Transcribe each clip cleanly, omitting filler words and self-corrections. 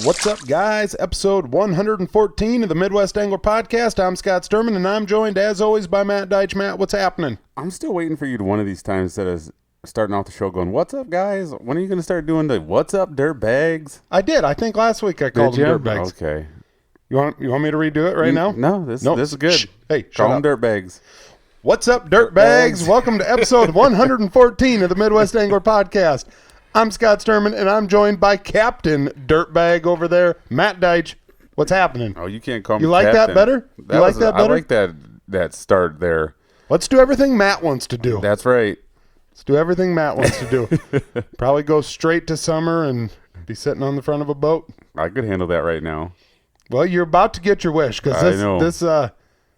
What's up, guys? Episode 114 of the Midwest Angler Podcast. I'm Scott Sturman, and I'm joined, as always, by Matt Deitch. Matt, what's happening? I'm still waiting for you to one of these times, instead of starting off the show going, "What's up, guys?" When are you going to start doing the "What's up, dirt bags"? I did. I think last week I called them dirt bags. Okay. You want me to redo it right now? No, this is good. Shh. Hey, call them up. dirt bags. What's up, dirt bags? Welcome to episode 114 of the Midwest Angler Podcast. I'm Scott Sturman, and I'm joined by Captain Dirtbag over there, Matt Deitch. What's happening? Oh, you can't call me You like Captain. that better? You like that better? I like that start there. Let's do everything Matt wants to do. That's right. Let's do everything Matt wants to do. Probably go straight to summer and be sitting on the front of a boat. I could handle that right now. Well, you're about to get your wish because I know.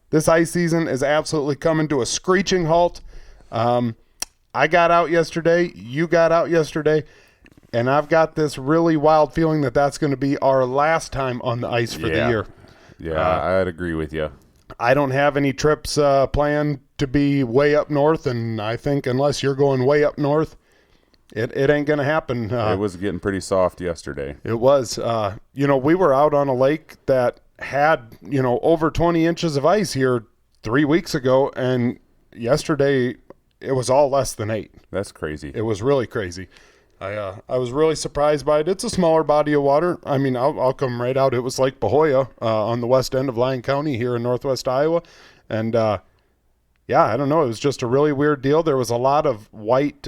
this ice season is absolutely coming to a screeching halt. I got out yesterday. You got out yesterday. And I've got this really wild feeling that that's going to be our last time on the ice for the year. Yeah, I'd agree with you. I don't have any trips planned to be way up north, and I think unless you're going way up north, it ain't going to happen. It was getting pretty soft yesterday. It was. We were out on a lake that had, over 20 inches of ice here 3 weeks ago, and yesterday it was all less than 8. That's crazy. It was really crazy. I was really surprised by it. It's a smaller body of water. I mean, I'll come right out. It was Lake Pahoja on the west end of Lyon County here in northwest Iowa. And, I don't know. It was just a really weird deal. There was a lot of white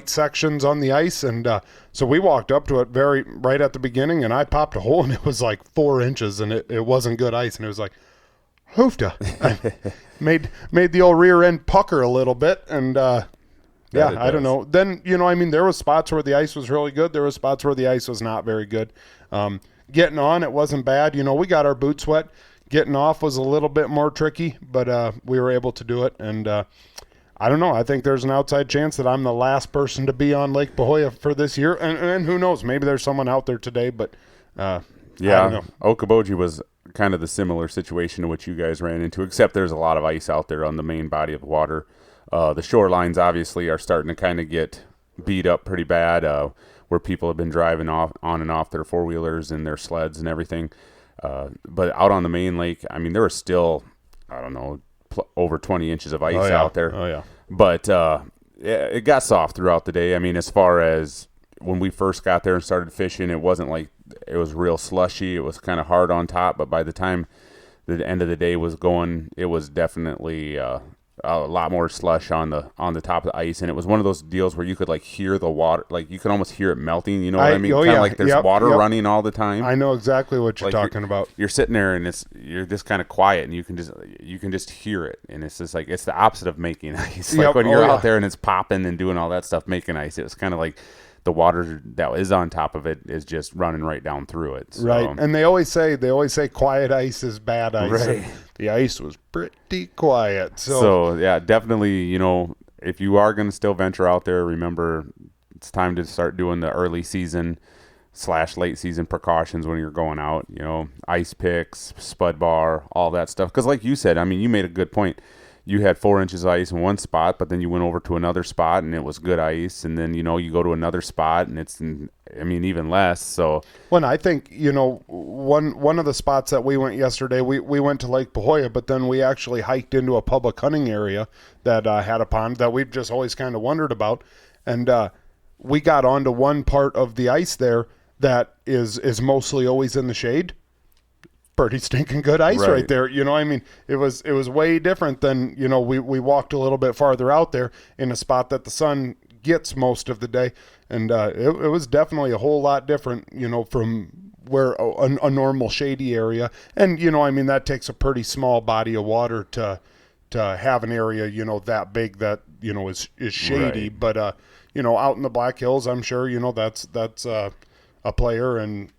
sections on the ice. And so we walked up to it right at the beginning, and I popped a hole, and it was like 4 inches, and it wasn't good ice. And it was like, hoofda. made the old rear end pucker a little bit, and I don't know. Then, there was spots where the ice was really good. There was spots where the ice was not very good. Getting on, it wasn't bad. We got our boots wet. Getting off was a little bit more tricky, but we were able to do it. And I don't know. I think there's an outside chance that I'm the last person to be on Lake Pahoja for this year. And who knows? Maybe there's someone out there today, but I don't know. Okoboji was kind of the similar situation to what you guys ran into, except there's a lot of ice out there on the main body of water. The shorelines obviously are starting to kind of get beat up pretty bad, where people have been driving on and off their four-wheelers and their sleds and everything. But out on the main lake, I mean, there was still, I don't know, over 20 inches of ice out there. Oh, yeah. But it got soft throughout the day. I mean, as far as when we first got there and started fishing, it wasn't like it was real slushy. It was kind of hard on top. But by the time the end of the day was going, it was definitely a lot more slush on the top of the ice, and it was one of those deals where you could like hear the water, like you could almost hear it melting. You know what I mean? Kind of like there's water running all the time. I know exactly what you're talking about. You're sitting there and you're just kind of quiet, and you can just hear it, and it's just like it's the opposite of making ice. Like when you're out there and it's popping and doing all that stuff, making ice. It was kind of like the water that is on top of it is just running right down through it. So. Right, and they always say quiet ice is bad ice. Right. The ice was pretty quiet. So yeah, definitely, if you are going to still venture out there, remember it's time to start doing the early season / late season precautions when you're going out, ice picks, spud bar, all that stuff. Because like you said, I mean, you made a good point. You had 4 inches of ice in one spot, but then you went over to another spot and it was good ice. And then, you go to another spot and it's, even less. So when I think, one of the spots that we went yesterday, we went to Lake Pahoja, but then we actually hiked into a public hunting area that had a pond that we've just always kind of wondered about. And we got onto one part of the ice there that is mostly always in the shade. Pretty stinking good ice right there. It was way different than, we walked a little bit farther out there in a spot that the sun gets most of the day. And it was definitely a whole lot different, from where a normal shady area. And, that takes a pretty small body of water to have an area, that big that, is shady. Right. But, out in the Black Hills, I'm sure, that's a player and,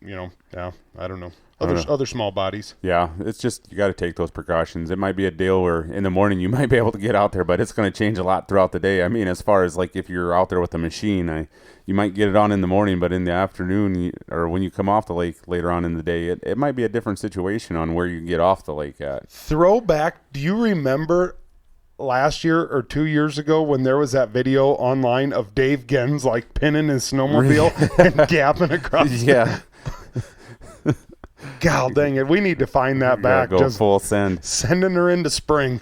I don't know. Other small bodies. Yeah, it's just you got to take those precautions. It might be a deal where in the morning you might be able to get out there, but it's going to change a lot throughout the day. I mean, as far as like if you're out there with a machine, you might get it on in the morning, but in the afternoon or when you come off the lake later on in the day, it might be a different situation on where you get off the lake at. Throwback, do you remember last year or 2 years ago when there was that video online of Dave Gens like pinning his snowmobile and gapping across? Yeah. God dang it. We need to find that back. Go Just full send. sending her into spring.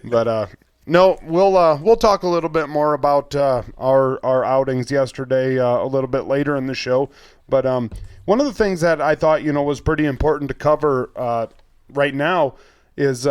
But no, we'll talk a little bit more about our outings yesterday a little bit later in the show. But one of the things that I thought, was pretty important to cover right now is,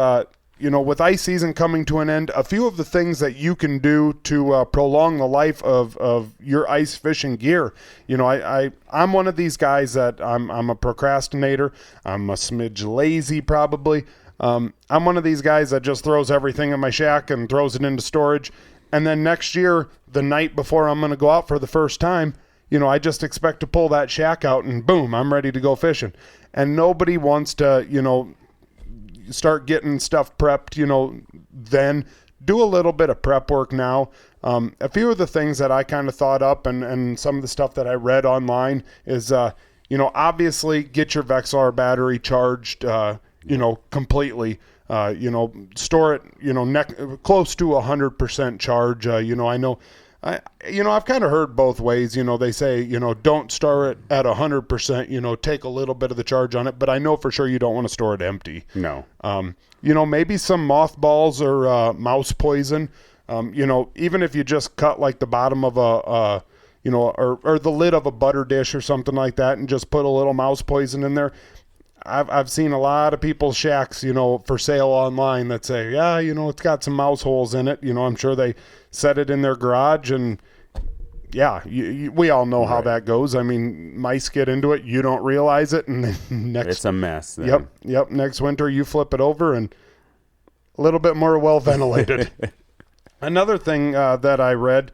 with ice season coming to an end, a few of the things that you can do to prolong the life of your ice fishing gear. I'm one of these guys that I'm a procrastinator. I'm a smidge lazy probably. I'm one of these guys that just throws everything in my shack and throws it into storage. And then next year, the night before I'm going to go out for the first time, I just expect to pull that shack out and boom, I'm ready to go fishing. And nobody wants to, start getting stuff prepped, then do a little bit of prep work now. A few of the things that I kind of thought up and some of the stuff that I read online is, obviously get your Vexilar battery charged, completely. Store it, close to 100% charge. I know, I've kind of heard both ways. They say, don't store it at 100%, take a little bit of the charge on it, but I know for sure you don't want to store it empty. No. Maybe some mothballs or mouse poison. Even if you just cut like the bottom of or the lid of a butter dish or something like that and just put a little mouse poison in there. I've seen a lot of people's shacks, for sale online that say, yeah, it's got some mouse holes in it. I'm sure they set it in their garage and yeah, we all know how that goes. I mean, mice get into it. You don't realize it. And then it's a mess. Then. Yep. Next winter you flip it over and a little bit more well ventilated. Another thing that I read,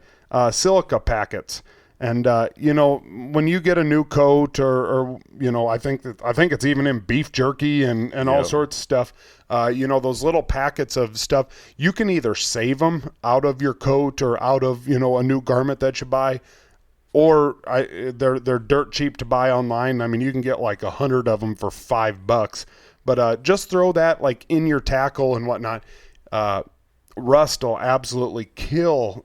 silica packets. And, when you get a new coat or I think it's even in beef jerky and all sorts of stuff, those little packets of stuff, you can either save them out of your coat or out of, a new garment that you buy, or they're dirt cheap to buy online. I mean, you can get like 100 of them for $5, but just throw that like in your tackle and whatnot. Rust will absolutely kill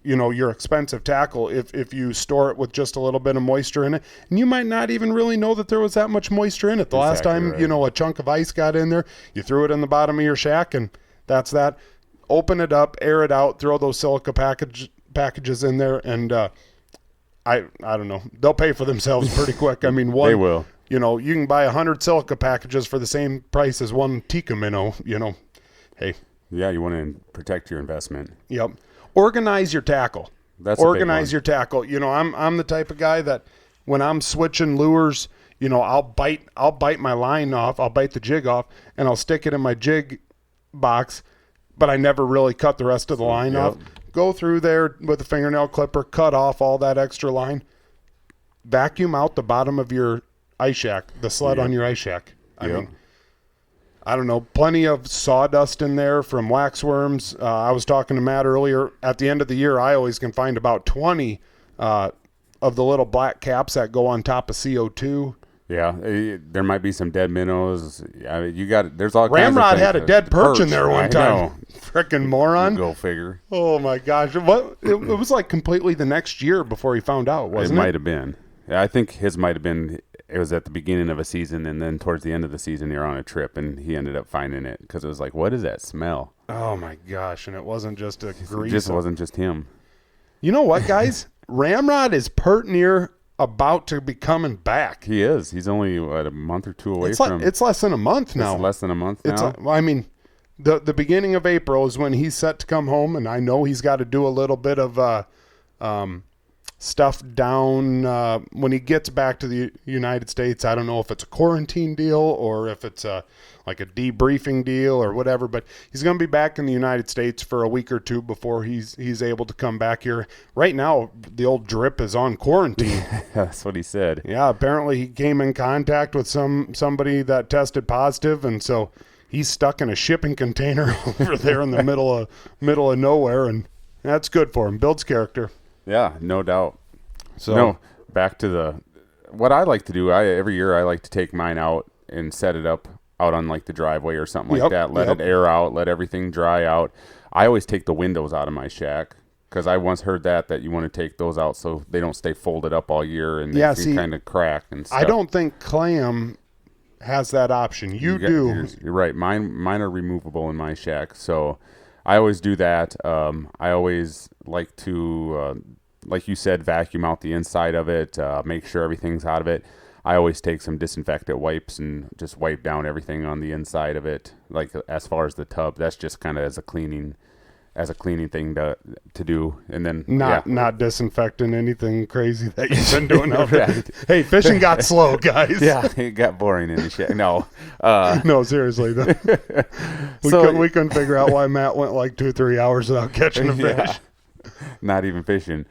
your expensive tackle if you store it with just a little bit of moisture in it. And you might not even really know that there was that much moisture in it. The last time, right. A chunk of ice got in there, you threw it in the bottom of your shack and that's that. Open it up, air it out, throw those silica packages in there. And I don't know. They'll pay for themselves pretty quick. I mean, they will. You can buy 100 silica packages for the same price as one Tikka minnow, Hey. Yeah, you want to protect your investment. Yep. Organize your tackle. Organize your tackle. I'm the type of guy that when I'm switching lures, I'll bite my line off, I'll bite the jig off, and I'll stick it in my jig box, but I never really cut the rest of the line off. Go through there with a fingernail clipper, cut off all that extra line, vacuum out the bottom of your ice shack, the sled on your ice shack. I mean, I don't know, plenty of sawdust in there from waxworms. I was talking to Matt earlier. At the end of the year, I always can find about 20 of the little black caps that go on top of CO2. Yeah, there might be some dead minnows. There's all kinds of Ramrod things. had a dead perch in there one time. Frickin' moron. Go figure. Oh, my gosh. It was like completely the next year before he found out, wasn't it? It might have been. I think his might have been. It was at the beginning of a season, and then towards the end of the season, you're on a trip, and he ended up finding it because it was like, what is that smell? Oh, my gosh. And it wasn't just a grease. It just wasn't just him. You know what, guys? Ramrod is pert near about to be coming back. He is. He's only, a month or two away from... It's less than a month now. It's less than a month now? The beginning of April is when he's set to come home, and I know he's got to do a little bit of... stuff down when he gets back to the United States. I don't know if it's a quarantine deal or if it's like a debriefing deal or whatever, but he's going to be back in the United States for a week or two before he's able to come back here. Right now, the old drip is on quarantine. That's what he said. Yeah, apparently he came in contact with somebody that tested positive, and so he's stuck in a shipping container over there in the middle of nowhere, and that's good for him. Builds character. Yeah, no doubt. So back to what I like to do. Every year I like to take mine out and set it up out on like the driveway or something like that. Let it air out, let everything dry out. I always take the windows out of my shack. Because I once heard that you want to take those out so they don't stay folded up all year and they can kind of crack and stuff. I don't think clam has that option. You do. You're right. Mine are removable in my shack, so I always do that. I always like to, like you said, vacuum out the inside of it, make sure everything's out of it. I always take some disinfectant wipes and just wipe down everything on the inside of it. Like as far as the tub, that's just kind of as a cleaning thing to do, and then not disinfecting anything crazy that you've been doing out there. Hey, fishing got slow, guys. Yeah, it got boring in the shack. No, no, seriously. We couldn't figure out why Matt went like 2-3 hours without catching a fish. Not even fishing.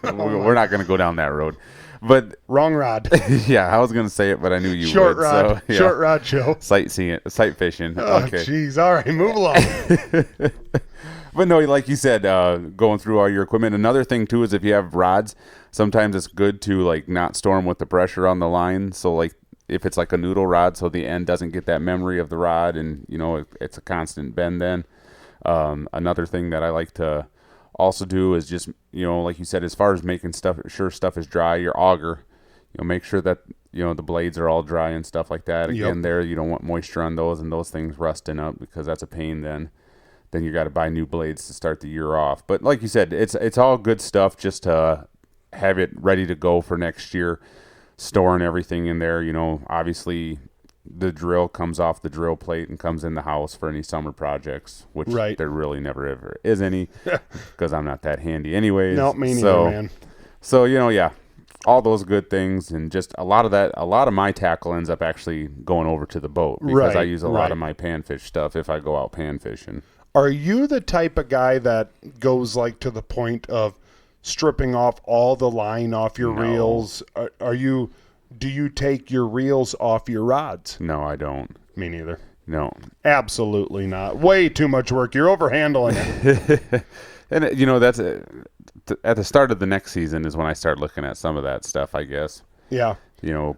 We're not going to go down that road. But wrong rod. Yeah, I was going to say it, but I knew you short would. Rod. So, short rod show. Sight fishing. Oh, okay. Jeez. All right, move along. But no, like you said, going through all your equipment. Another thing too is if you have rods, sometimes it's good to like not store them with the pressure on the line. So like if it's like a noodle rod, so the end doesn't get that memory of the rod, and it's a constant bend. Then another thing that I like to also do is just like you said, as far as making sure stuff is dry, your auger, make sure that the blades are all dry and stuff like that. Again, there you don't want moisture on those and those things rusting up, because that's a pain. Then you got to buy new blades to start the year off. But like you said, it's all good stuff just to have it ready to go for next year. Storing everything in there, obviously the drill comes off the drill plate and comes in the house for any summer projects, which there really never ever is any, because I'm not that handy anyways. No, me neither, man. So, all those good things, and just a lot of my tackle ends up actually going over to the boat, because I use a lot of my panfish stuff if I go out pan fishing. Are you the type of guy that goes like to the point of stripping off all the line off your reels? Do you take your reels off your rods? No, I don't. Me neither. No. Absolutely not. Way too much work. You're overhandling it. And that's at the start of the next season is when I start looking at some of that stuff, I guess. Yeah.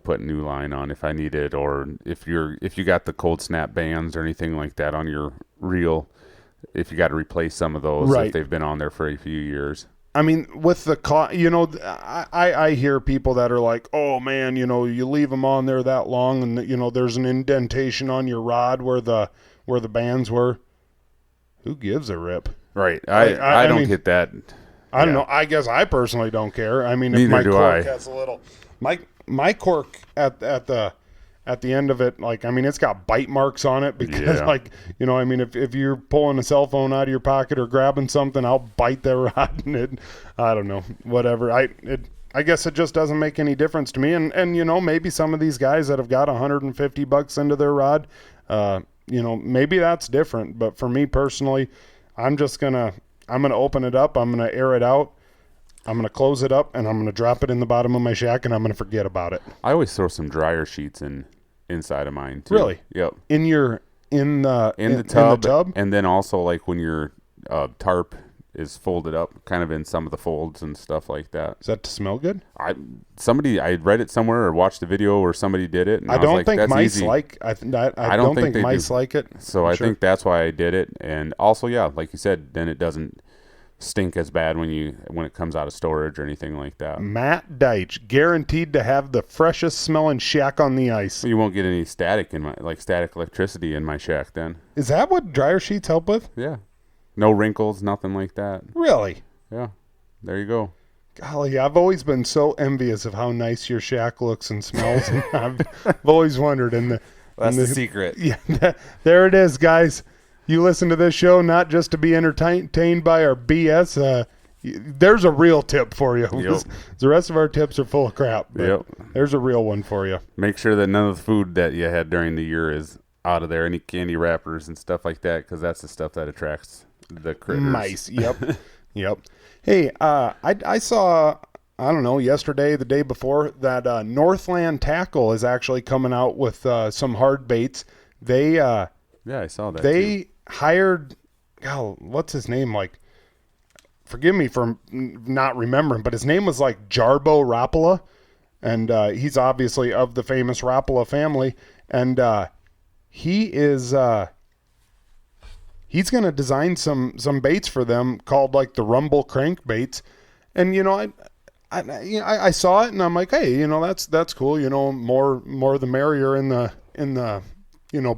Put new line on if I need it, or if you got the cold snap bands or anything like that on your reel, if you got to replace some of those if they've been on there for a few years. I mean, with the I hear people that are like, oh man, you leave them on there that long, and there's an indentation on your rod where the bands were. Who gives a rip? Right. I don't get that. I don't know. I guess I personally don't care. I mean, if my cork has a little, my cork at the end of it, it's got bite marks on it because, if you're pulling a cell phone out of your pocket or grabbing something, I'll bite the rod, and I don't know, whatever. I guess it just doesn't make any difference to me. And maybe some of these guys that have got $150 into their rod, maybe that's different. But for me personally, I'm gonna open it up. I'm gonna air it out. I'm going to close it up, and I'm going to drop it in the bottom of my shack, and I'm going to forget about it. I always throw some dryer sheets inside of mine, too. Really? Yep. In the tub? And then also, like, when your tarp is folded up, kind of in some of the folds and stuff like that. Is that to smell good? I read it somewhere or watched a video where somebody did it. And I don't think mice like I don't think mice like it. So I think that's why I did it. And also, yeah, like you said, then it doesn't stink as bad when it comes out of storage or anything like that. Matt Deitch, guaranteed to have the freshest smelling shack on the ice. You won't get any static static electricity in my shack then. Is that what dryer sheets help with? Yeah. No wrinkles, nothing like that. Really? Yeah. There you go. Golly, I've always been so envious of how nice your shack looks and smells. And I've always wondered. That's the secret. Yeah, there it is, guys. You listen to this show not just to be entertained by our BS. There's a real tip for you. Yep. The rest of our tips are full of crap. Yep. There's a real one for you. Make sure that none of the food that you had during the year is out of there. Any candy wrappers and stuff like that, because that's the stuff that attracts the critters. Mice. Yep. Yep. Hey, I saw, I don't know, yesterday, the day before, that Northland Tackle is actually coming out with some hard baits. Yeah, I saw that. They hired, what's his name? Forgive me for not remembering, but his name was Jarbo Rapala, and he's obviously of the famous Rapala family, and he is he's going to design some baits for them called like the Rumble crankbaits. And, I saw it and I'm like, hey, that's cool. More the merrier in the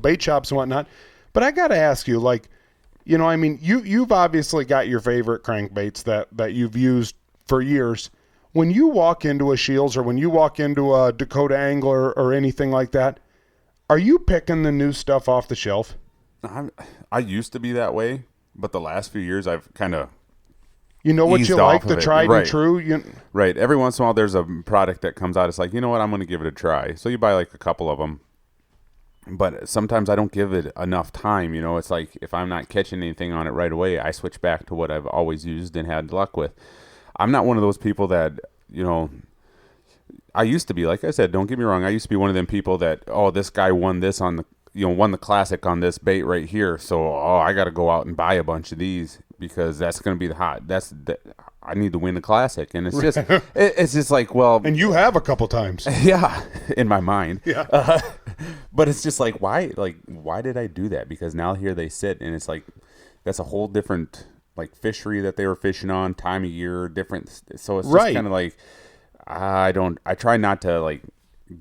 bait shops and whatnot. But I got to ask you, like, you've obviously got your favorite crankbaits that you've used for years. When you walk into a Shields or when you walk into a Dakota Angler or anything like that, are you picking the new stuff off the shelf? I used to be that way, but the last few years I've kind of what you like, the tried and true? Right. Every once in a while there's a product that comes out. It's like, you know what, I'm going to give it a try. So you buy like a couple of them. But sometimes I don't give it enough time. It's like if I'm not catching anything on it right away, I switch back to what I've always used and had luck with. I'm not one of those people that, I used to be, like I said, don't get me wrong. I used to be one of them people that, this guy won this on the, won the classic on this bait right here. So, I got to go out and buy a bunch of these because that's going to be the hot. I need to win the classic. And it's just, it's just like, well. And you have a couple times. Yeah. In my mind. Yeah. But it's just like, why did I do that? Because now here they sit and it's like, that's a whole different like fishery that they were fishing on, time of year, different. So it's just kind of like, I try not to like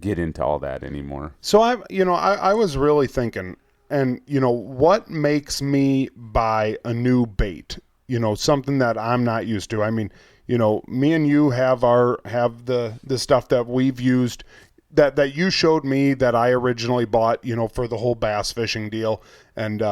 get into all that anymore. So I was really thinking, and what makes me buy a new bait? Something that I'm not used to. I mean, me and you have the stuff that we've used that you showed me that I originally bought, for the whole bass fishing deal. And,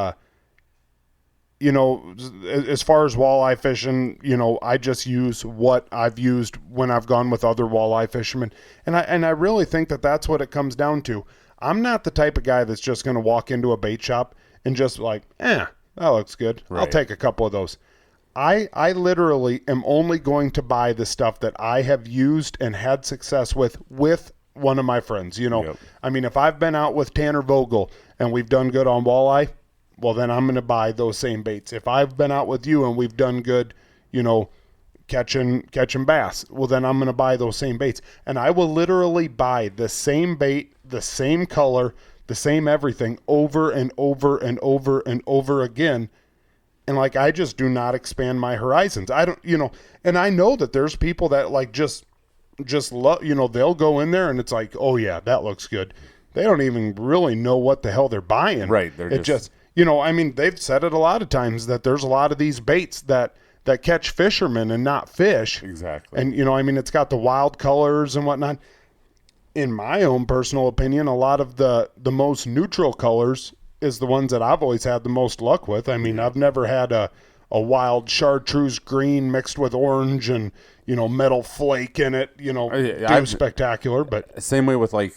as far as walleye fishing, I just use what I've used when I've gone with other walleye fishermen. And I really think that that's what it comes down to. I'm not the type of guy that's just going to walk into a bait shop and just like, that looks good. Right. I'll take a couple of those. I literally am only going to buy the stuff that I have used and had success with one of my friends. Yep. I mean, if I've been out with Tanner Vogel and we've done good on walleye, well, then I'm going to buy those same baits. If I've been out with you and we've done good, catching bass, well, then I'm going to buy those same baits. And I will literally buy the same bait, the same color, the same everything over and over and over and over again. And like, I just do not expand my horizons. I don't, and I know that there's people that like just love, they'll go in there and it's like, oh yeah, that looks good. They don't even really know what the hell they're buying. Right. They're just I mean, they've said it a lot of times that there's a lot of these baits that catch fishermen and not fish. Exactly. And, I mean, it's got the wild colors and whatnot. In my own personal opinion, a lot of the most neutral colors is the ones that I've always had the most luck with. I mean, I've never had a wild chartreuse green mixed with orange and, metal flake in it, spectacular. But same way with like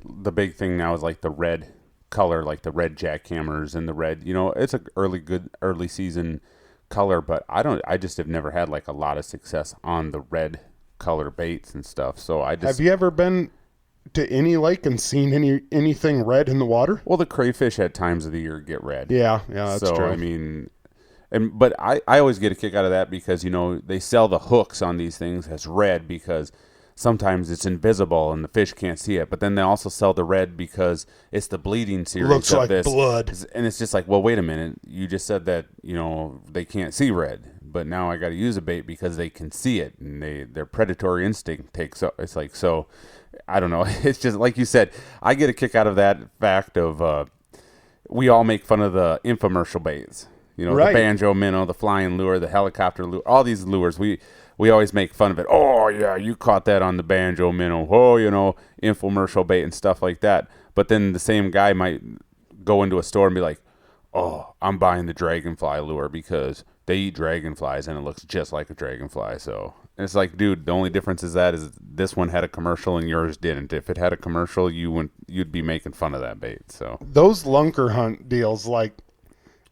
the big thing now is like the red color, like the red jackhammers and the red, it's a early season color, but I just have never had like a lot of success on the red color baits and stuff. So have you ever been to any lake and seen anything red in the water? Well, the crayfish at times of the year get red. Yeah, that's true. I mean, but I always get a kick out of that because, they sell the hooks on these things as red because sometimes it's invisible and the fish can't see it. But then they also sell the red because it's the bleeding series looks of like this. Blood. And it's just like, well, wait a minute. You just said that, they can't see red. But now I got to use a bait because they can see it and their predatory instinct takes up. It's like, so I don't know. It's just like you said, I get a kick out of that fact of we all make fun of the infomercial baits. Right. The banjo minnow, the flying lure, the helicopter lure, all these lures. We always make fun of it. Oh, yeah, you caught that on the banjo minnow. Oh, infomercial bait and stuff like that. But then the same guy might go into a store and be like, oh, I'm buying the dragonfly lure because they eat dragonflies and it looks just like a dragonfly. So it's like, dude, the only difference is this one had a commercial and yours didn't. If it had a commercial, you'd be making fun of that bait. So those lunker hunt deals, like,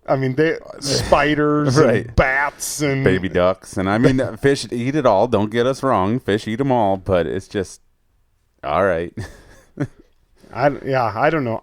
I mean, spiders right. and bats and baby ducks. And I mean, fish eat it all. Don't get us wrong. Fish eat them all, but it's just all right. I don't know.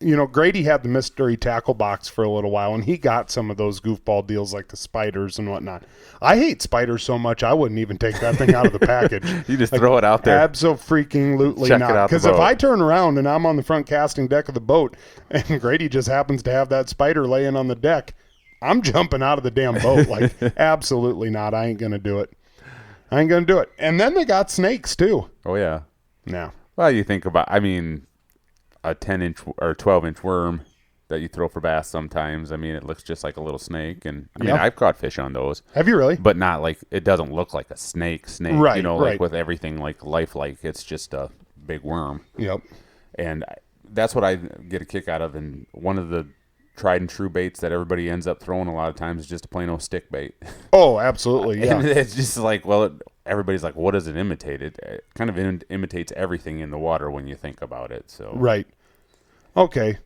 Grady had the mystery tackle box for a little while, and he got some of those goofball deals like the spiders and whatnot. I hate spiders so much I wouldn't even take that thing out of the package. You just throw it out there. Abso-freaking-lutely Check it not. out the Because if boat. I turn around and I'm on the front casting deck of the boat and Grady just happens to have that spider laying on the deck, I'm jumping out of the damn boat. Like, absolutely not. I ain't going to do it. And then they got snakes, too. Oh, yeah. No. Well, you think about, I mean, a 10-inch or 12-inch worm that you throw for bass sometimes. I mean, it looks just like a little snake. And, I mean, Yeah. I've caught fish on those. Have you really? But not like, it doesn't look like a snake. Right, like right. with everything like lifelike. It's just a big worm. Yep. And that's what I get a kick out of. And one of the tried and true baits that everybody ends up throwing a lot of times is just a plain old stick bait. Oh, absolutely. And Yeah. it's just like, well, everybody's like, what does it imitate? It kind of imitates everything in the water when you think about it. So Right. Okay.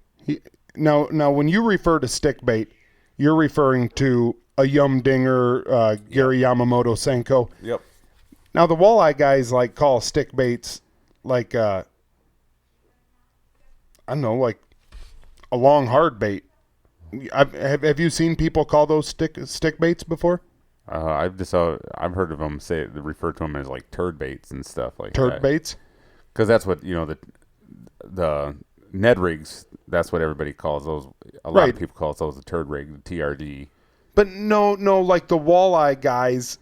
Now, when you refer to stick bait, you're referring to a Yumdinger, Gary Yamamoto Senko. Yep. Now, the walleye guys like call stick baits like I don't know, like a long hard bait. Have you seen people call those stick baits before? I've heard of them refer to them as like turd baits and stuff like that. Turd baits? Because that's what the Ned rigs. That's what everybody calls those. A lot Right. of people call those the turd rig, the TRD. But no, like the walleye guys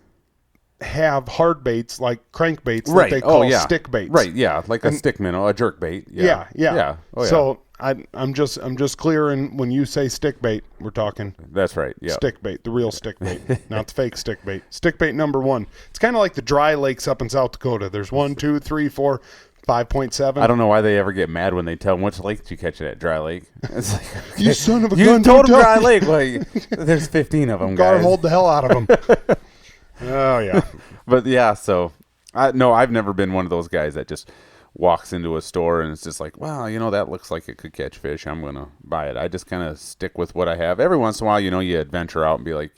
have hard baits like crankbaits that they call stick baits. Right, yeah, like a stick minnow, a jerk bait. Yeah. yeah. Oh, yeah. So I'm just clearing when you say stick bait, we're talking That's right. Yeah. stick bait, the real stick bait, not the fake stick bait. Stick bait number 1. It's kind of like the dry lakes up in South Dakota. There's 1, 2, 3, 4, 5.7. I don't know why they ever get mad when they tell them which lake did you catch it at, dry lake. It's like, You son of a you gun! told don't them tell dry me. lake. Well, there's 15 of them, Gotta guys. hold the hell out of them. Oh yeah. But yeah, so I've never been one of those guys that just walks into a store and it's just like, well, that looks like it could catch fish. I'm gonna buy it. I just kind of stick with what I have. Every once in a while, you adventure out and be like,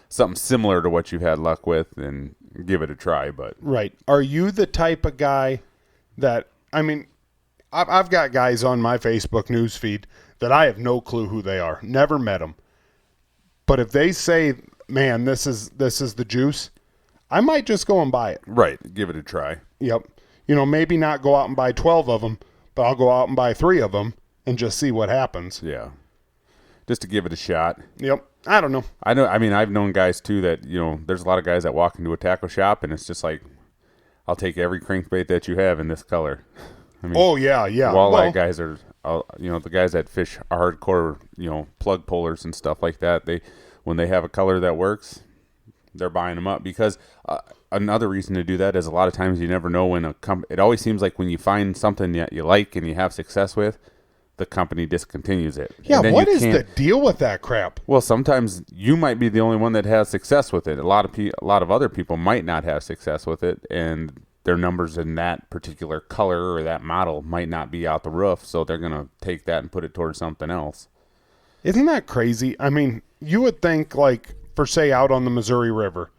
something similar to what you've had luck with and give it a try. But Right. Are you the type of guy that, I mean, I've got guys on my Facebook news feed that I have no clue who they are. Never met them. But if they say, man, this is the juice, I might just go and buy it. right, give it a try. Yep. Maybe not go out and buy 12 of them, but I'll go out and buy 3 of them and just see what happens. Yeah, just to give it a shot. Yep. I don't know. I know. I mean, I've known guys too that there's a lot of guys that walk into a tackle shop and it's just like, I'll take every crankbait that you have in this color. I mean, Oh, yeah. walleye guys are, the guys that fish hardcore, plug pullers and stuff like that. When they have a color that works, they're buying them up because another reason to do that is a lot of times you never know when it always seems like when you find something that you like and you have success with, the company discontinues it. Yeah, And then what you is the can't- deal with that crap? Well, sometimes you might be the only one that has success with it. A lot of other people might not have success with it, and their numbers in that particular color or that model might not be out the roof, so they're going to take that and put it towards something else. Isn't that crazy? I mean, you would think, like, for say out on the Missouri River,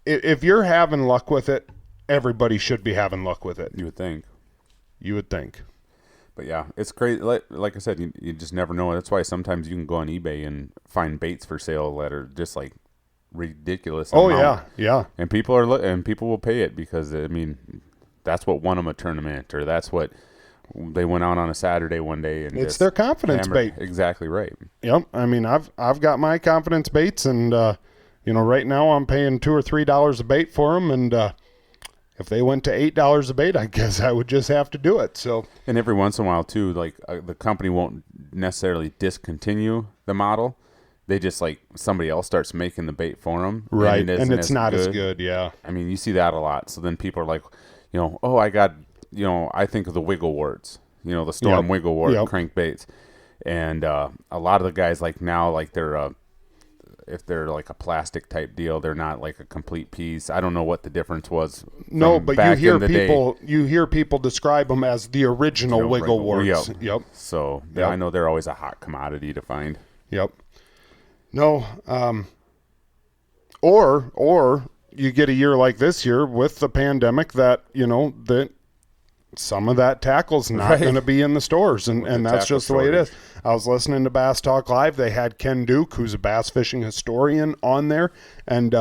if you're having luck with it, everybody should be having luck with it. You would think. You would think. But yeah, it's crazy. Like I said, you just never know. That's why sometimes you can go on eBay and find baits for sale that are just like ridiculous. Oh, amount. yeah. And people will pay it because that's what won them a tournament, or that's what they went out on a Saturday one day and It's just their confidence hammered. bait. Exactly right. Yep. I mean, I've got my confidence baits, and right now I'm paying $2 or $3 a bait for them, and if they went to $8 a bait, I guess I would just have to do it. So. And every once in a while too, like the company won't necessarily discontinue the model. They just like somebody else starts making the bait for them, Right, and it's not as good. Yeah. I mean, you see that a lot. So then people are like, oh, I got, I think of the wiggle worts, the storm Yep. wiggle wort Yep. crankbaits, and a lot of the guys like now, like if they're like a plastic type deal, they're not like a complete piece. I don't know what the difference was. No, from but back in the day. you hear people describe them as the original wiggle warts. Yep. So Yep. I know they're always a hot commodity to find. Yep. No, or you get a year like this year with the pandemic that, that some of that tackle's not going to be in the stores, and that's just the way it is. I was listening to Bass Talk Live. They had Ken Duke, who's a bass fishing historian, on there, and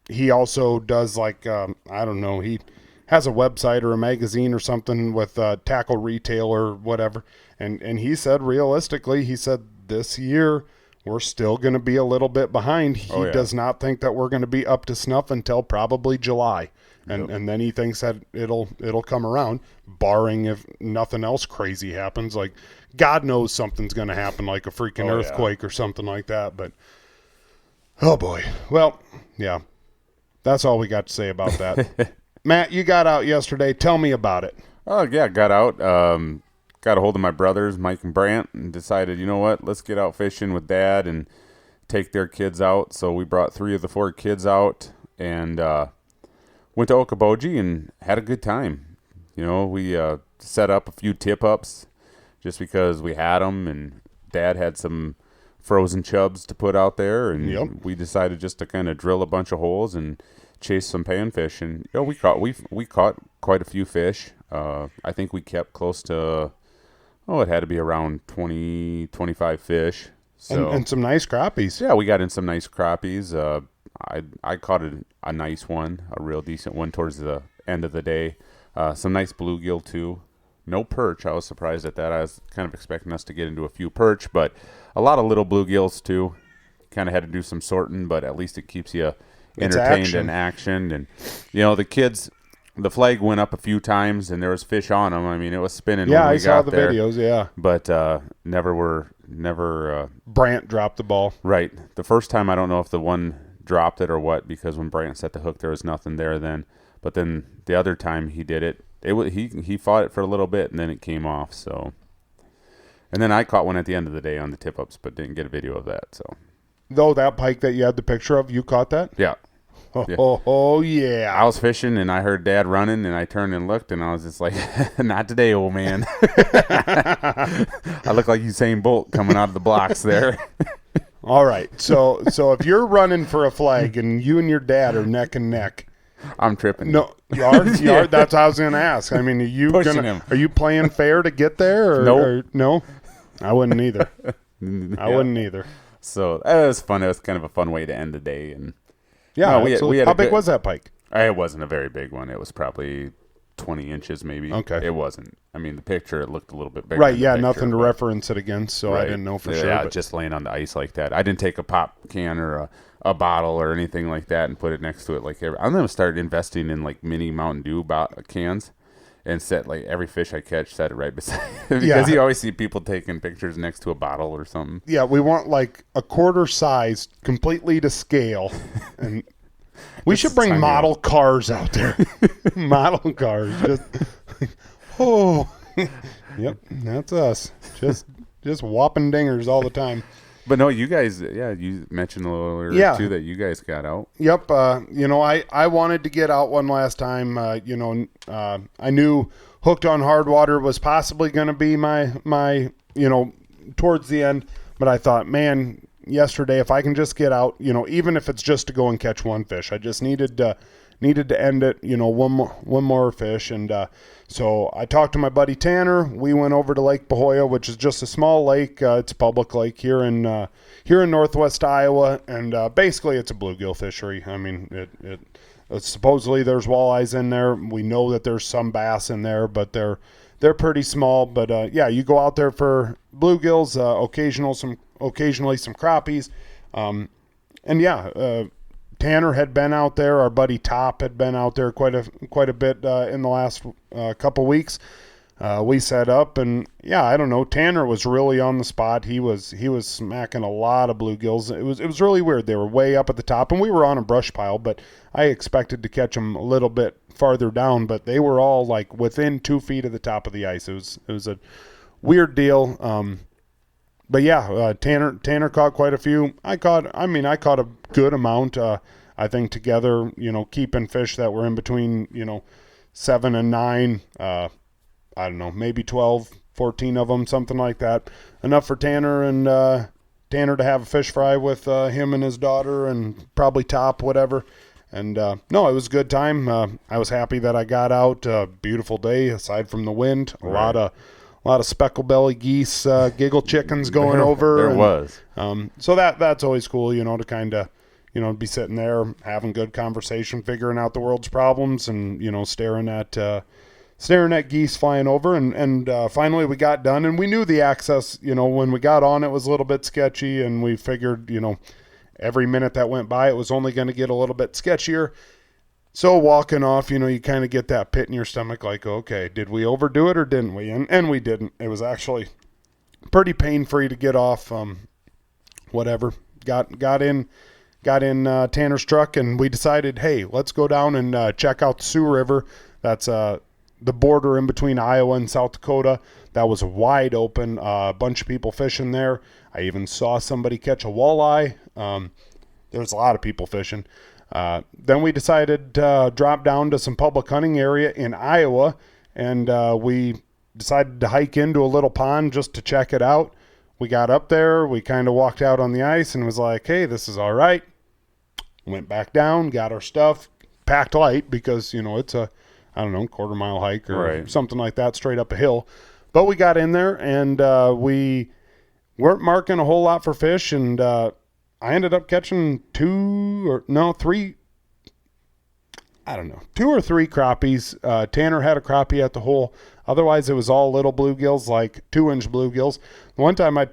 he also does like I don't know, he has a website or a magazine or something with tackle retail or whatever, and he said realistically, he said this year we're still going to be a little bit behind. He does not think that we're going to be up to snuff until probably July. And then he thinks that it'll come around, barring if nothing else crazy happens. Like, God knows something's going to happen, like a freaking earthquake or something like that. But, oh boy. Well, yeah, that's all we got to say about that. Matt, you got out yesterday. Tell me about it. Oh, yeah, got out. Got a hold of my brothers, Mike and Brant, and decided, you know what, let's get out fishing with Dad and take their kids out. So we brought 3 of the 4 kids out and went to Okoboji and had a good time. You know, we set up a few tip-ups just because we had them, and Dad had some frozen chubs to put out there, and we decided just to kind of drill a bunch of holes and chase some panfish. And you know, we caught quite a few fish. I think we kept close to, it had to be around 20, 25 fish. So, and some nice crappies. Yeah, we got in some nice crappies. I caught a nice one, a real decent one towards the end of the day. Some nice bluegill too. No perch. I was surprised at that. I was kind of expecting us to get into a few perch, but a lot of little bluegills too. Kind of had to do some sorting, but at least it keeps you entertained and actioned. And you know, the kids, the flag went up a few times and there was fish on them. I mean, it was spinning. Yeah, when we I saw got the there, videos. Yeah, but never. Brant dropped the ball. Right. The first time, I don't know if the one dropped it or what, because when Brant set the hook, there was nothing there then. But then the other time he did it, he fought it for a little bit and then it came off. So, and then I caught one at the end of the day on the tip ups, but didn't get a video of that. So, though that pike that you had the picture of, you caught that? Yeah. Oh yeah. I was fishing and I heard Dad running and I turned and looked and I was just like, not today, old man. I look like Usain Bolt coming out of the blocks there. All right. So if you're running for a flag and you and your dad are neck and neck, I'm tripping. No, you are. That's what I was going to ask. I mean, are you playing fair to get there? No, I wouldn't either. I wouldn't either. So it was fun. It was kind of a fun way to end the day. And yeah, we had how big was that pike? It wasn't a very big one. It was probably 20 inches maybe. Okay. It wasn't. I mean, the picture, it looked a little bit bigger. Right, yeah, nothing to reference it against, so I didn't know for sure. Yeah, just laying on the ice like that. I didn't take a pop can or a bottle or anything like that and put it next to it. I'm going to start investing in like mini Mountain Dew cans and set like every fish I catch, set it right beside it. Because you always see people taking pictures next to a bottle or something. Yeah, we want like a quarter size, completely to scale, and we should bring model cars out there. Model cars, yep, that's us. Just whopping dingers all the time. But no, you guys, you mentioned a little earlier too that you guys got out. Yep. I wanted to get out one last time. I knew Hooked on Hard Water was possibly going to be my towards the end, but I thought, man, yesterday, if I can just get out, even if it's just to go and catch one fish, I just needed to end it, one more fish. And so I talked to my buddy Tanner. We went over to Lake Pahoja, which is just a small lake. It's a public lake here in northwest Iowa, and basically it's a bluegill fishery. I mean, supposedly there's walleyes in there. We know that there's some bass in there, but they're pretty small. But you go out there for bluegills, occasionally some crappies, Tanner had been out there. Our buddy Top had been out there quite a bit in the last couple weeks. We set up, and I don't know. Tanner was really on the spot. He was smacking a lot of bluegills. It was really weird. They were way up at the top, and we were on a brush pile. But I expected to catch them a little bit farther down. But they were all like within 2 feet of the top of the ice. It was a weird deal. Tanner caught quite a few. I caught a good amount. I think together, keeping fish that were in between, 7 and 9, I don't know, maybe 12, 14 of them, something like that. Enough for Tanner to have a fish fry with him and his daughter and probably Top, whatever. And no, it was a good time. I was happy that I got out. Beautiful day, aside from the wind. A lot of speckle belly geese, giggle chickens going over. There was. So that's always cool, to kind of, be sitting there having good conversation, figuring out the world's problems, and staring at geese flying over. And finally we got done, and we knew the access. When we got on, it was a little bit sketchy, and we figured, every minute that went by, it was only going to get a little bit sketchier. So walking off, you kind of get that pit in your stomach, like, okay, did we overdo it or didn't we? And we didn't. It was actually pretty pain-free to get off. Whatever. Got in Tanner's truck, and we decided, hey, let's go down and check out the Sioux River. That's the border in between Iowa and South Dakota. That was wide open. A bunch of people fishing there. I even saw somebody catch a walleye. There's a lot of people fishing. Then we decided to drop down to some public hunting area in Iowa, and we decided to hike into a little pond just to check it out. We got up there. We kind of walked out on the ice and was like, hey, this is all right. Went back down, got our stuff, packed light because, it's a, quarter-mile hike or something like that, straight up a hill. But we got in there, and we weren't marking a whole lot for fish, and I ended up catching two or three crappies. Tanner had a crappie at the hole. Otherwise, it was all little bluegills, like 2-inch bluegills. One time I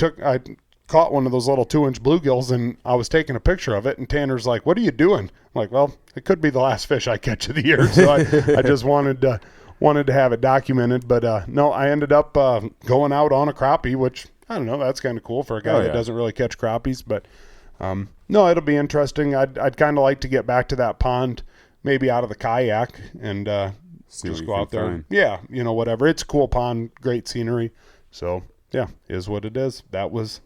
caught one of those little 2-inch bluegills, and I was taking a picture of it, and Tanner's like, what are you doing? I'm like, well, it could be the last fish I catch of the year. So I just wanted to have it documented. But no, I ended up going out on a crappie, which, I don't know, that's kind of cool for a guy that doesn't really catch crappies. But no, it'll be interesting. I'd kind of like to get back to that pond, maybe out of the kayak, and just go out there. Find. Yeah, whatever. It's a cool pond, great scenery. So yeah, is what it is. That was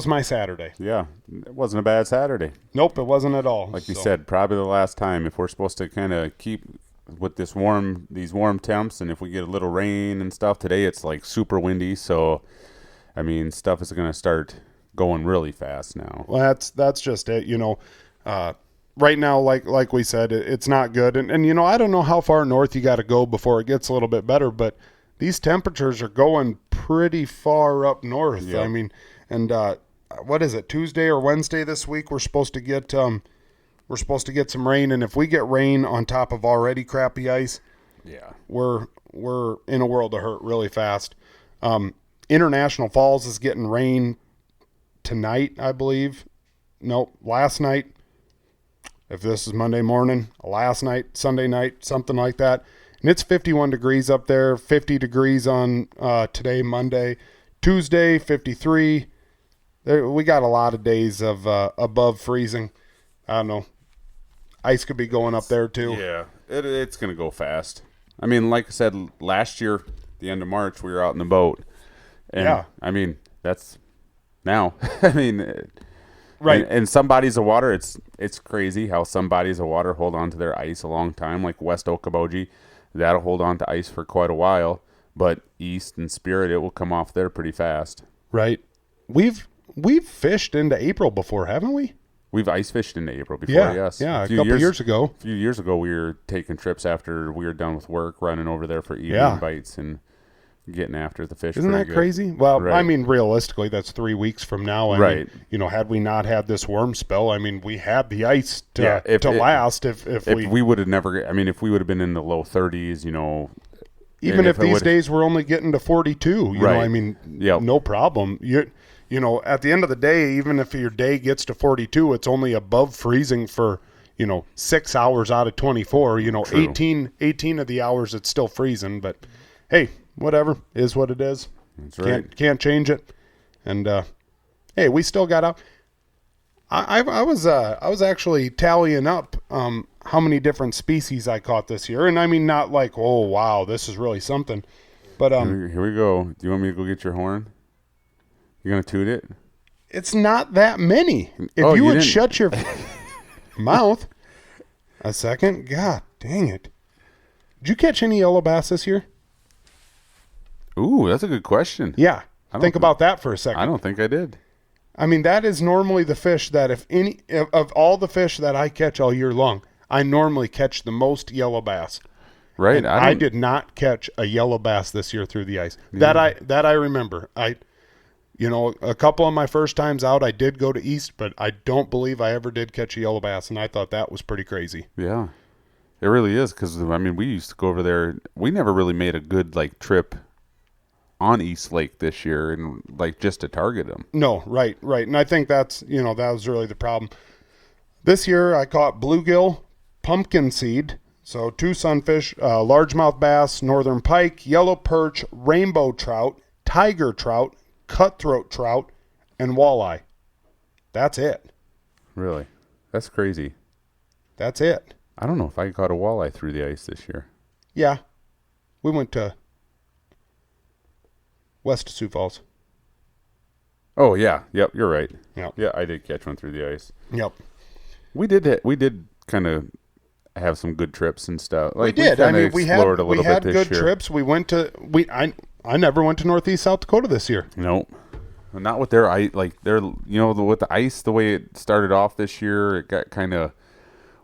my Saturday. Yeah, it wasn't a bad Saturday. Nope, it wasn't at all. Like you said, probably the last time. If we're supposed to kind of keep with these warm temps, and if we get a little rain and stuff, today it's like super windy. So, I mean, stuff is going to start going really fast now. Well, that's just it. Right now, like we said, it's not good. And I don't know how far north you got to go before it gets a little bit better, but these temperatures are going pretty far up north. Yep. I mean, and what is it, Tuesday or Wednesday this week? We're supposed to get some rain, and if we get rain on top of already crappy ice, we're in a world of hurt really fast. International Falls is getting rain tonight, I believe. Nope, last night. If this is Monday morning, last night, Sunday night, something like that. And it's 51 degrees up there, 50 degrees on today, Monday. Tuesday, 53. We got a lot of days of above freezing. I don't know. Ice could be going up there too. Yeah, it's going to go fast. I mean, like I said, last year, the end of March, we were out in the boat. And, I mean, that's now. I mean, right. And some bodies of water, it's crazy how some bodies of water hold on to their ice a long time, like West Okoboji. That'll hold on to ice for quite a while. But East and Spirit, it will come off there pretty fast. Right. We've fished into April before, haven't we? We've ice fished into April before, yes. Yeah, a couple years ago. A few years ago, we were taking trips after we were done with work, running over there for evening bites and getting after the fish. Isn't that crazy? Well, I mean, realistically, that's 3 weeks from now. I mean, had we not had this worm spell, I mean, we had the ice to last if we would have never, I mean, if we would have been in the low 30s, even if these days we're only getting to 42, you know, I mean, no problem. At the end of the day, even if your day gets to 42, it's only above freezing for, 6 hours out of 24. 18 of the hours it's still freezing. But, hey, whatever is what it is. That's right. Can't change it. And, hey, we still got out. I was actually tallying up how many different species I caught this year. And I mean, not like, oh, wow, this is really something. But here we go. Do you want me to go get your horn? You're going to toot it? It's not that many. If you would shut your mouth a second. God dang it. Did you catch any yellow bass this year? Ooh, that's a good question. Yeah. Think about that for a second. I don't think I did. I mean, that is normally the fish that of all the fish that I catch all year long, I normally catch the most yellow bass. Right. And I did not catch a yellow bass this year through the ice. Yeah. That I remember. A couple of my first times out, I did go to East, but I don't believe I ever did catch a yellow bass, and I thought that was pretty crazy. Yeah, it really is, because, I mean, we used to go over there. We never really made a good, like, trip on East Lake this year, and, like, just to target them. No, right. And I think that was really the problem. This year, I caught bluegill, pumpkin seed, so 2 sunfish, largemouth bass, northern pike, yellow perch, rainbow trout, tiger trout, cutthroat trout, and walleye. That's it. Really? That's crazy. That's it. I don't know if I caught a walleye through the ice this year. Yeah. We went to west of Sioux Falls. Oh, yeah. Yep, you're right. Yep. Yeah, I did catch one through the ice. Yep. We did kind of have some good trips and stuff. Like, we did. I mean, we had good trips. We went to I never went to Northeast South Dakota this year. Nope. Not with their ice. Like, with the ice, the way it started off this year, it got kind of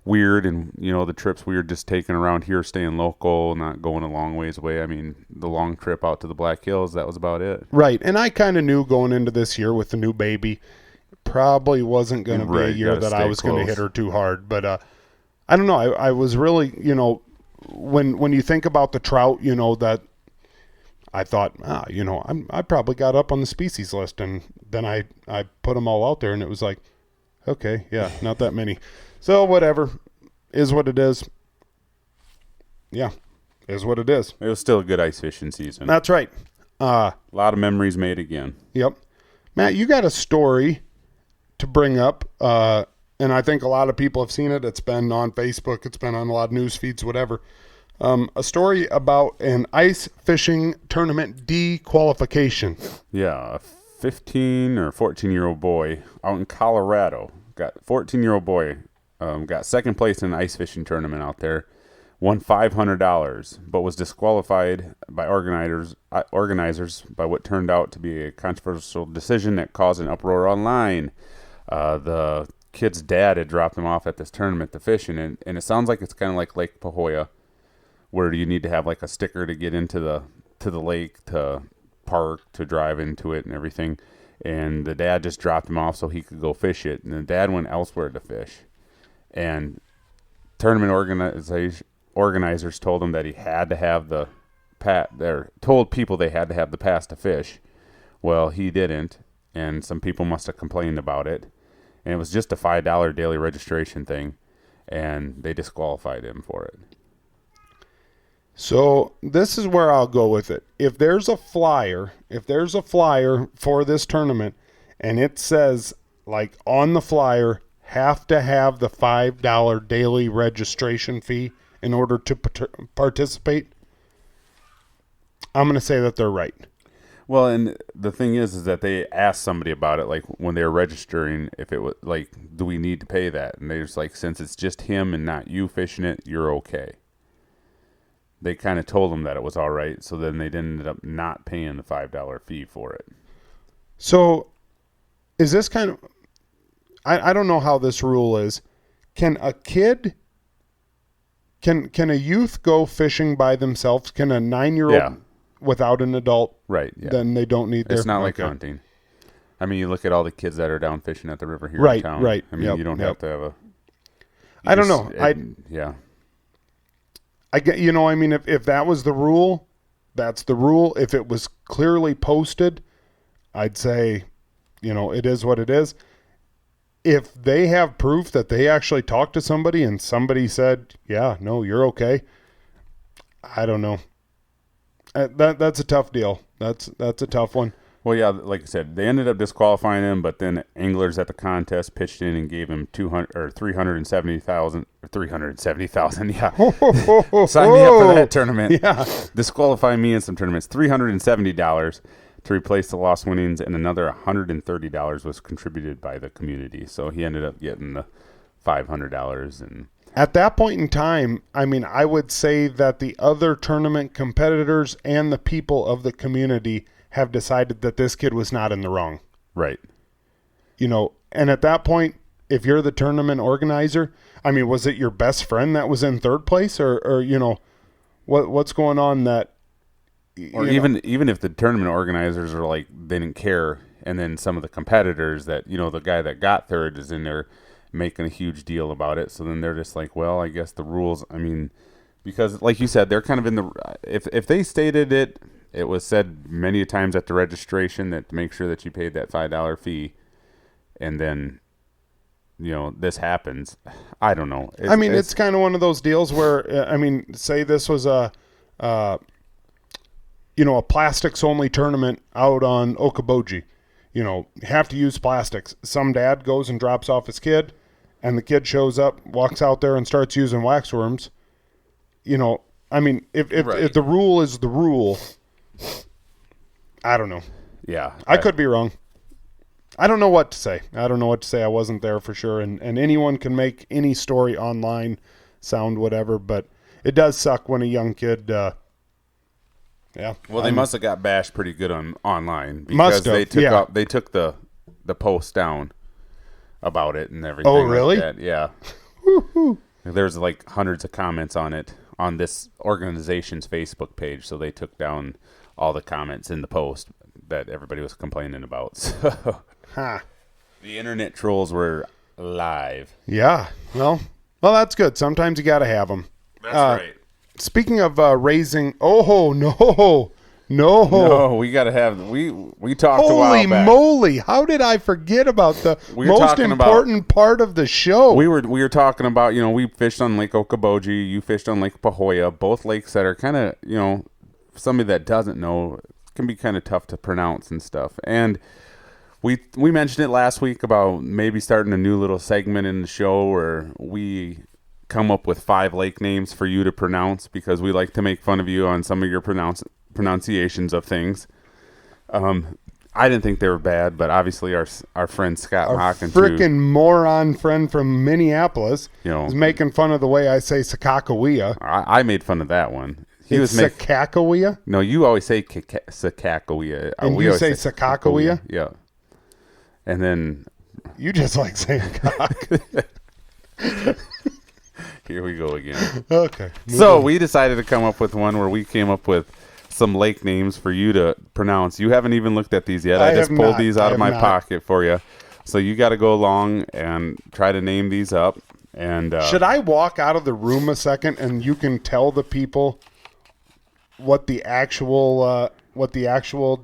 weird. And, the trips we were just taking around here, staying local, not going a long ways away. I mean, the long trip out to the Black Hills, that was about it. Right. And I kind of knew going into this year with the new baby, probably wasn't going to be a year that I was going to hit her too hard. But I don't know. I was really, when you think about the trout, that I thought, I probably got up on the species list, and then I put them all out there, and it was like, okay, yeah, not that many. So whatever, is what it is. Yeah, is what it is. It was still a good ice fishing season. That's right. A lot of memories made again. Yep. Matt, you got a story to bring up, and I think a lot of people have seen it. It's been on Facebook. It's been on a lot of news feeds, whatever. A story about an ice fishing tournament dequalification. Yeah, a 15 or 14-year-old boy out in Colorado. 14-year-old boy got second place in an ice fishing tournament out there. Won $500, but was disqualified by organizers by what turned out to be a controversial decision that caused an uproar online. The kid's dad had dropped him off at this tournament to fish, and it sounds like it's kind of like Lake Pahoja, where you need to have like a sticker to get into the lake, to park, to drive into it and everything. And the dad just dropped him off so he could go fish it. And the dad went elsewhere to fish. And tournament organizers told him that he had to have the told people they had to have the pass to fish. Well, he didn't, and some people must have complained about it. And it was just a $5 daily registration thing, and they disqualified him for it. So this is where I'll go with it. If there's a flyer for this tournament, and it says, like, on the flyer, have to have the $5 daily registration fee in order to participate, I'm going to say that they're right. Well, and the thing is that they asked somebody about it, like, when they were registering, if it was, like, do we need to pay that? And they're just like, since it's just him and not you fishing it, you're okay. They kind of told them that it was all right, so then they ended up not paying the $5 fee for it. So is this kind of... I don't know how this rule is. Can a kid... Can a youth go fishing by themselves? Can a 9-year-old without an adult? Right. Yeah. Then they don't need their... It's not like hunting. I mean, you look at all the kids that are down fishing at the river here in town. Right. I mean, you don't have to have a... I don't know. Yeah. I get, I mean, if that was the rule, that's the rule. If it was clearly posted, I'd say, it is what it is. If they have proof that they actually talked to somebody and somebody said, yeah, no, you're okay, I don't know. That's a tough deal. That's a tough one. Well, yeah, like I said, they ended up disqualifying him, but then anglers at the contest pitched in and gave him $370,000. Yeah, sign me up for that tournament. Yeah, disqualify me in some tournaments. $370 to replace the lost winnings, and another $130 was contributed by the community. So he ended up getting the $500. And at that point in time, I mean, I would say that the other tournament competitors and the people of the community have decided that this kid was not in the wrong. Right. And at that point, if you're the tournament organizer, I mean, was it your best friend that was in third place, or what's going on that? Or even if the tournament organizers are like they didn't care, and then some of the competitors that the guy that got third is in there making a huge deal about it, so then they're just like, well, I guess the rules. I mean, because like you said, they're kind of in the if they stated it, it was said many times at the registration that to make sure that you paid that $5 fee, and then this happens. I don't know. It's kind of one of those deals where say this was a plastics only tournament out on Okoboji. You have to use plastics. Some dad goes and drops off his kid, and the kid shows up, walks out there and starts using waxworms. If the rule is the rule, I don't know. Yeah. I could be wrong. I don't know what to say. I wasn't there for sure. And anyone can make any story online sound whatever, but it does suck when a young kid, yeah. Well, they must have got bashed pretty good online because they took the post down about it and everything. Oh, really? Like that. Yeah. There's like hundreds of comments on it on this organization's Facebook page, so they took down all the comments in the post that everybody was complaining about. So the internet trolls were live. Yeah. Well, that's good. Sometimes you got to have them. That's right. Speaking of raising, no, we got to have we talked a while back. Holy moly! How did I forget about the most important part of the show? We were talking about we fished on Lake Okoboji, you fished on Lake Pahoja, both lakes that are kind of somebody that doesn't know can be kind of tough to pronounce and stuff. And we mentioned it last week about maybe starting a new little segment in the show where we come up with 5 lake names for you to pronounce because we like to make fun of you on some of your pronunciations of things. I didn't think they were bad, but obviously our friend Scott Mocken, freaking moron friend from Minneapolis, is making fun of the way I say Sakakawea. I made fun of that one. Sakakawea? No, you always say Sakakawea. And you say Sakakawea? Yeah. And then you just like saying cock. Here we go again. Okay. So we decided to come up with one where we came up with some lake names for you to pronounce. You haven't even looked at these yet. I just pulled these out of my pocket for you. So you got to go along and try to name these up. And should I walk out of the room a second and you can tell the people what the actual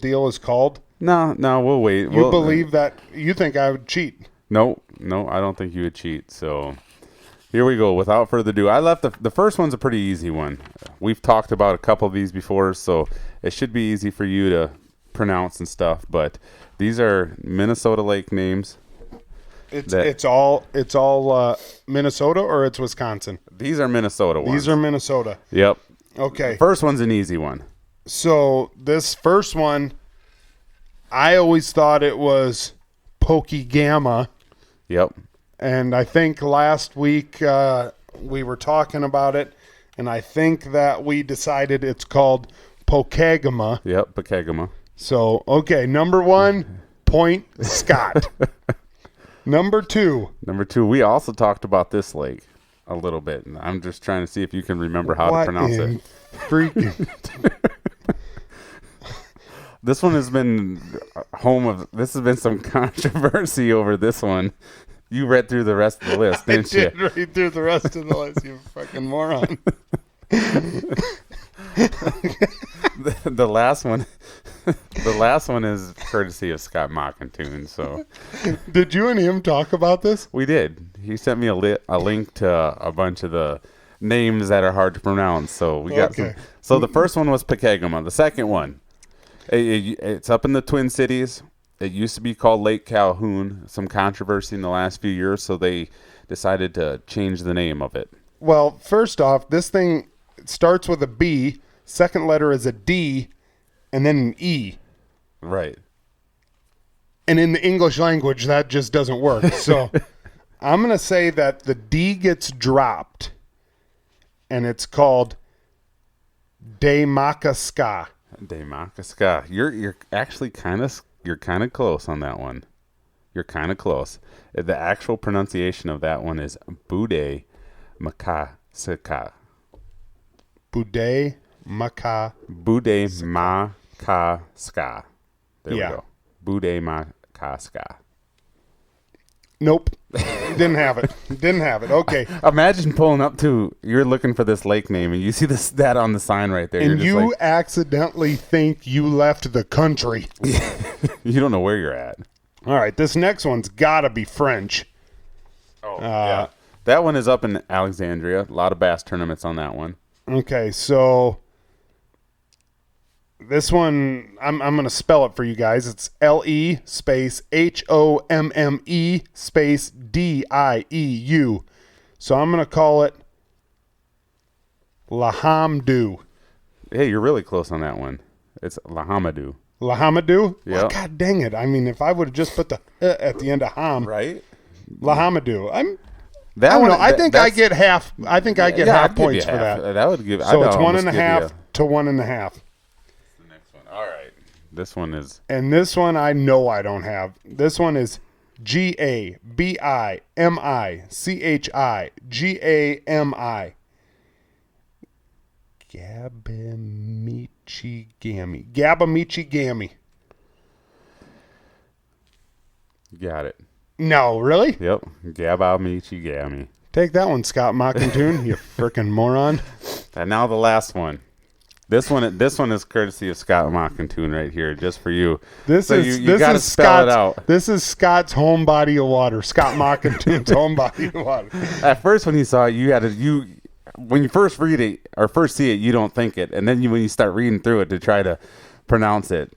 deal is called? No, we'll wait. You believe that? You think I would cheat? No, I don't think you would cheat. So here we go. Without further ado, I left the first one's a pretty easy one. We've talked about a couple of these before, so it should be easy for you to pronounce and stuff. But these are Minnesota lake names. It's all Minnesota, or it's Wisconsin? These are Minnesota ones. These are Minnesota. Yep. Okay. The first one's an easy one. So this first one, I always thought it was Pokegama. Yep. And I think last week we were talking about it, and I think that we decided it's called Pokegama. Yep, Pokegama. So, okay, number 1, Point Scott. Number 2. We also talked about this lake a little bit, and I'm just trying to see if you can remember how to pronounce it. Freaking. This one has been this has been some controversy over this one. You read through the rest of the list, didn't you? I did read through the rest of the list, you fucking moron. The last one is courtesy of Scott Mockentune. So, did you and him talk about this? We did. He sent me a link to a bunch of the names that are hard to pronounce. So we got some. So the first one was Pokegama. The second one, it's up in the Twin Cities. It used to be called Lake Calhoun. Some controversy in the last few years, so they decided to change the name of it. Well, first off, this thing starts with a B, second letter is a D, and then an E. Right. And in the English language, that just doesn't work. So I'm going to say that the D gets dropped, and it's called Daymakasca. Daymakasca. You're actually kind of close on that one. You're kind of close. The actual pronunciation of that one is Bude Makasika. Bude Maka. Bude Makaska. There Yeah. we go. Bude Makaska. Nope. Didn't have it. Didn't have it. Okay. Imagine pulling up to, you're looking for this lake name, and you see that on the sign right there. And you're you just accidentally think you left the country. you don't know where you're at. All right. This next one's got to be French. Oh, yeah. That one is up in Alexandria. A lot of bass tournaments on that one. Okay. So this one, I'm going to spell it for you guys. It's LE space HOMME space DIEU. So I'm going to call it Lahamdu. Hey, you're really close on that one. It's Lahamadou. Lahamadou? Yep. Oh, God dang it. I mean, if I would have just put the at the end of Ham. Right? Lahamadou. I That don't one, know. I think I that's- get half. I think I get yeah, half I'd give you points for half. that. That would give. So I'd it's almost 1.5 give you to 1.5. the next one. All right. This one is And this one I know I don't have. This one is GABIMICHIGAMI. Gabamichigami. Gabamichigami. got it. No, really? Yep. Gabamichigami. Take that one, Scott Mockington, you frickin' moron. And now the last one. This one is courtesy of Scott Mockington right here, just for you. This So is you this gotta is spell it Scott's out. this is Scott's home body of water. Scott Mockington's home body of water. At first, when you saw it, when you first read it or first see it, you don't think it, and then when you start reading through it to try to pronounce it,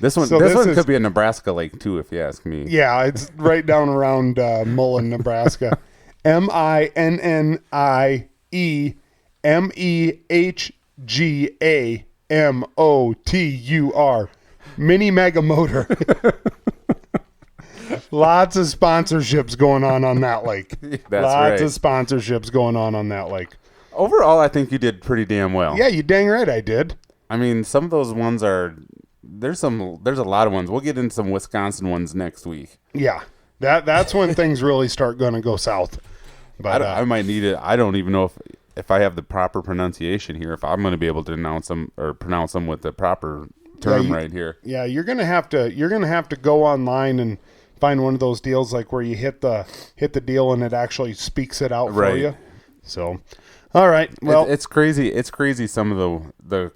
this one So this this one is- could be a Nebraska lake too, if you ask me. Yeah, it's right down around Mullen, Nebraska. MINNIEMEHGAMOTUR. Mini Mega Motor. Lots of sponsorships going on that lake. That's Lots right. of sponsorships going on that lake. Overall, I think you did pretty damn well. Yeah, you dang right I did. I mean, some of those ones there's a lot of ones. We'll get into some Wisconsin ones next week. Yeah, that's when things really start going to go south. But I might need it. I don't even know if I have the proper pronunciation here. If I'm going to be able to pronounce them with the proper term right here. yeah, you're gonna have to go online and find one of those deals like where you hit the deal and it actually speaks it out for Right. you. So, all right, well, It's crazy. It's crazy. Some of the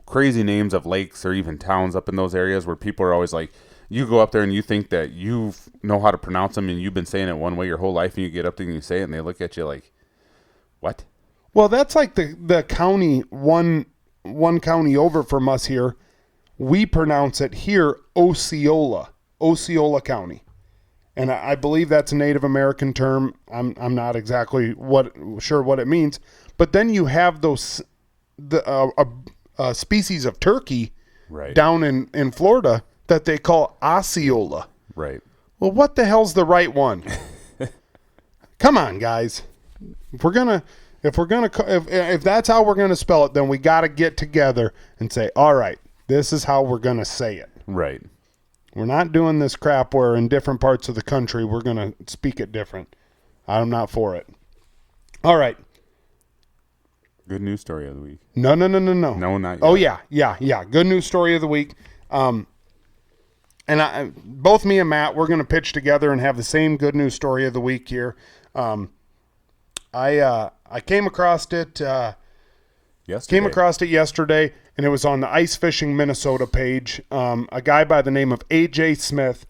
crazy names of lakes or even towns up in those areas where people are always like, you go up there and you think that you know how to pronounce them and you've been saying it one way your whole life, and you get up there and you say it and they look at you like, what? well, that's like the county one county over from us here. We pronounce it here Osceola County. And I believe that's a Native American term. I'm not exactly sure what it means. But then you have those species of turkey Right. down in Florida that they call Osceola. Right. Well, what the hell's the right one? Come on, guys. If that's how we're gonna spell it, then we got to get together and say, all right, this is how we're gonna say it. Right. We're not doing this crap where in different parts of the country we're going to speak it different. I'm not for it. All right. Good news story of the week. No. No, not yet. Oh, yeah. Good news story of the week. And both me and Matt, we're going to pitch together and have the same good news story of the week here. I came across it. Yesterday, and it was on the Ice Fishing Minnesota page. A guy by the name of A.J. Smith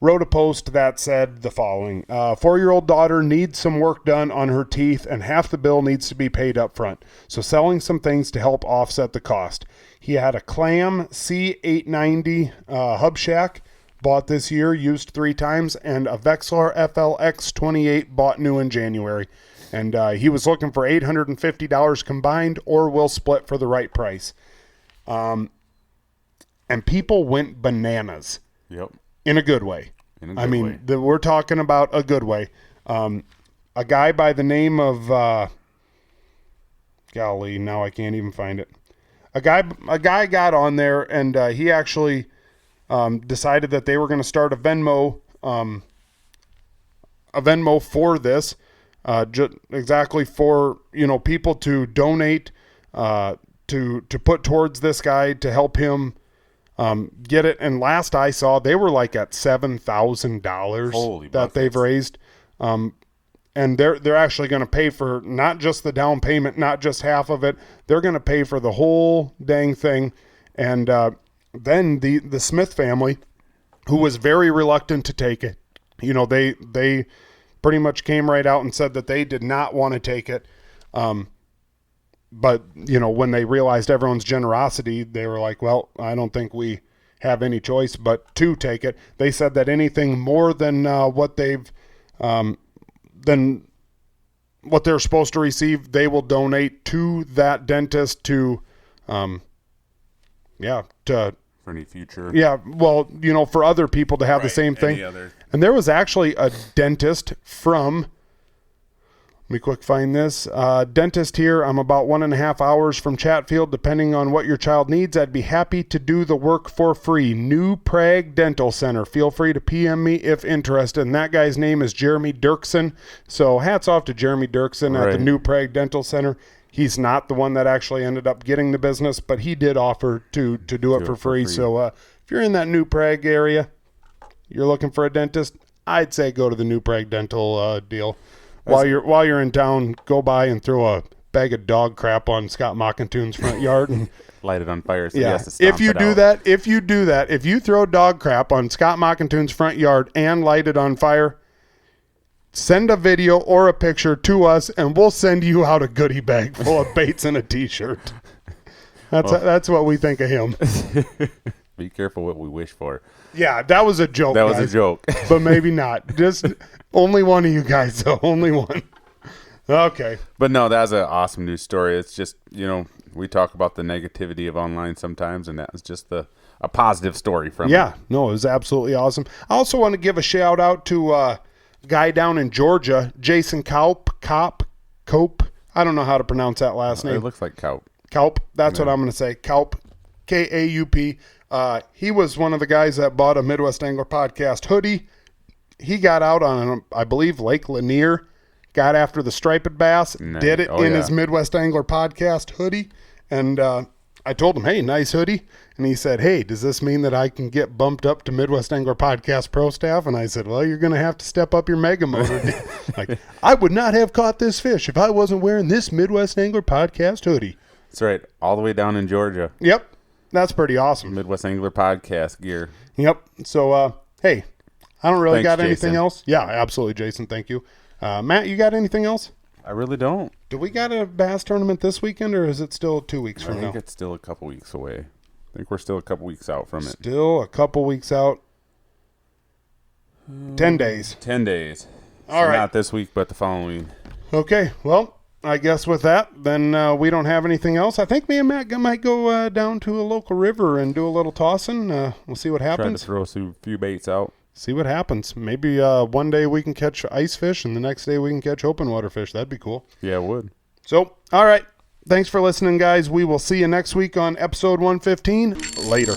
wrote a post that said the following. 4-year-old daughter needs some work done on her teeth, and half the bill needs to be paid up front. So selling some things to help offset the cost. He had a Clam C890 Hub Shack, bought this year, used 3 times, and a Vexlar FLX28 bought new in January. And he was looking for $850 combined, or will split for the right price. And people went bananas. Yep. In a good way. In a good way. We're talking about a good way. A guy by the name of, golly, now I can't even find it. A guy got on there, and he actually decided that they were going to start a Venmo a Venmo for this, exactly for, people to donate, to put towards this guy to help him get it. And last I saw, they were like at $7,000 that they've raised. And they're actually going to pay for not just the down payment, not just half of it. They're going to pay for the whole dang thing. And then the Smith family, who was very reluctant to take it, they pretty much came right out and said that they did not want to take it. But, when they realized everyone's generosity, they were like, well, I don't think we have any choice but to take it. They said that anything more than what they've than what they're supposed to receive, they will donate to that dentist to for any future. Yeah, well, for other people to have the same thing. And there was actually a dentist from, let me quick find this, dentist here. I'm about 1.5 hours from Chatfield. Depending on what your child needs, I'd be happy to do the work for free. New Prague Dental Center. Feel free to PM me if interested. And that guy's name is Jeremy Dirksen. So hats off to Jeremy Dirksen at the New Prague Dental Center. He's not the one that actually ended up getting the business, but he did offer to do it for free. So if you're in that New Prague area, you're looking for a dentist, I'd say go to the New Prague Dental deal. While you're in town, go by and throw a bag of dog crap on Scott Mockentoon's front yard and light it on fire. So yeah, if you do that, if you throw dog crap on Scott Mockentoon's front yard and light it on fire, send a video or a picture to us, and we'll send you out a goodie bag full of baits and a T-shirt. That's what we think of him. Be careful what we wish for. Yeah, that was a joke. That was a joke. But maybe not. Just only one of you guys, though. Only one. Okay. But no, that's an awesome news story. It's just, we talk about the negativity of online sometimes, and that was just a positive story from it. Yeah, no, it was absolutely awesome. I also want to give a shout out to a guy down in Georgia, Jason Cope. I don't know how to pronounce that last name. It looks like Kaup. Kaup, that's what I'm going to say. Kaup, Kaup. He was one of the guys that bought a Midwest Angler Podcast hoodie. He got out on, I believe, Lake Lanier, got after the striped bass, did it in his Midwest Angler Podcast hoodie. And I told him, hey, nice hoodie. And he said, hey, does this mean that I can get bumped up to Midwest Angler Podcast Pro Staff? And I said, well, you're going to have to step up your Mega Motor. Like, I would not have caught this fish if I wasn't wearing this Midwest Angler Podcast hoodie. That's right. All the way down in Georgia. Yep. That's pretty awesome. Midwest Angler Podcast gear. Yep. So, hey, I don't really got anything Jason. else. Yeah, absolutely, Jason. Thank you. Matt, you got anything else? I really don't. Do we got a bass tournament this weekend, or is it still 2 weeks from now? I think it's still a couple weeks away. I think we're still a couple weeks out from it. Still a couple weeks out. 10 days. 10 days. All right. Not this week, but the following. Okay. Well, I guess with that, then we don't have anything else. I think me and Matt might go down to a local river and do a little tossing. We'll see what happens. Try to throw a few baits out. See what happens. Maybe one day we can catch ice fish, and the next day we can catch open water fish. That'd be cool. Yeah, it would. So, all right. Thanks for listening, guys. We will see you next week on episode 115. Later.